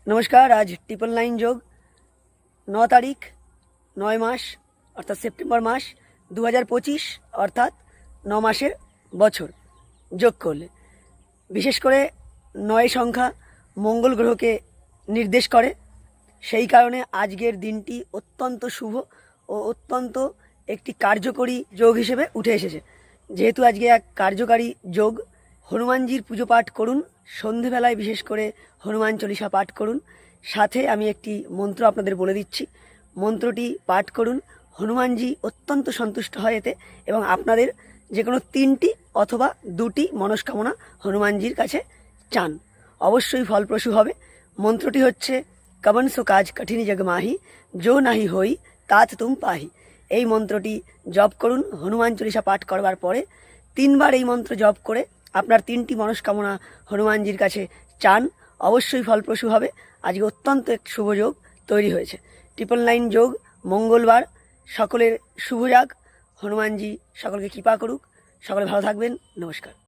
नमस्कार। आज 999 যোগ 9 তারিখ 9 মাস অর্থাৎ সেপ্টেম্বর মাস 2025 অর্থাৎ 9 মাসের বছর যোগ করলে বিশেষ করে 9 সংখ্যা মঙ্গল গ্রহকে নির্দেশ করে। সেই কারণে আজকের দিনটি অত্যন্ত শুভ ও অত্যন্ত একটি কার্যকরী যোগ হিসেবে উঠে এসেছে। যেহেতু আজকে এক কার্যকারী যোগ, হনুমানজির পুজো পাঠ করুন, সন্ধেবেলায় বিশেষ করে হনুমান চল্লিশা পাঠ করুন। সাথে আমি একটি মন্ত্র আপনাদের বলে দিচ্ছি, মন্ত্রটি পাঠ করুন। হনুমানজি অত্যন্ত সন্তুষ্ট হয় এতে এবং আপনাদের যে কোনো 3টি অথবা 2টি মনস্কামনা হনুমানজির কাছে চান, অবশ্যই ফলপ্রসূ হবে। মন্ত্রটি হচ্ছে কবন সো কাজ কঠিনী জগ মাহি, যো নাহি হই তাত তুম পাহি। এই মন্ত্রটি জপ করুন। হনুমান চল্লিশা পাঠ করবার পরে 3বার এই মন্ত্র জপ করে আপনার 3টি মনস্কামনা হনুমানজির কাছে চান, অবশ্যই ফলপ্রসূ হবে। আজকে অত্যন্ত এক শুভ যোগ তৈরি হয়েছে। 999 যোগ মঙ্গলবার, সকলের শুভ যাক। হনুমানজি সকলকে কৃপা করুক। সকলে ভালো থাকবেন। নমস্কার।